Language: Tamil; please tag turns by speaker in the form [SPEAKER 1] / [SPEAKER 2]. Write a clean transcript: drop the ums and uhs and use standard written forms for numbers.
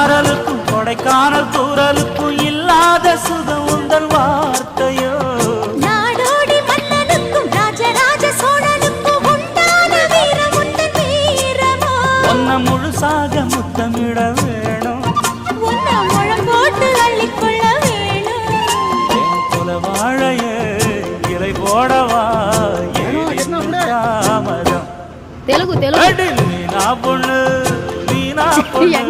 [SPEAKER 1] சாரலுக்கும் கொடைக்கானல் தூரலுக்கும் இல்லாத சுகம் உந்தன் வார்த்தையோ.
[SPEAKER 2] நாடோடி மன்னனுக்கும் ராஜராஜ சோழனுக்கும் உண்டான வீரம் உந்தன் வீரமோ.
[SPEAKER 1] உன்னை முழுசாக முத்தமிட வேணும்,
[SPEAKER 2] உன்னை முழம் போட்டு அள்ளிக்கொள்ள வேணும்.
[SPEAKER 1] என் குல வாழையே இலை போடவா தாமதம்.
[SPEAKER 3] தெலுங்கு தெலுங்கு
[SPEAKER 1] நீனா பொண்ணு நீனா பொண்ணு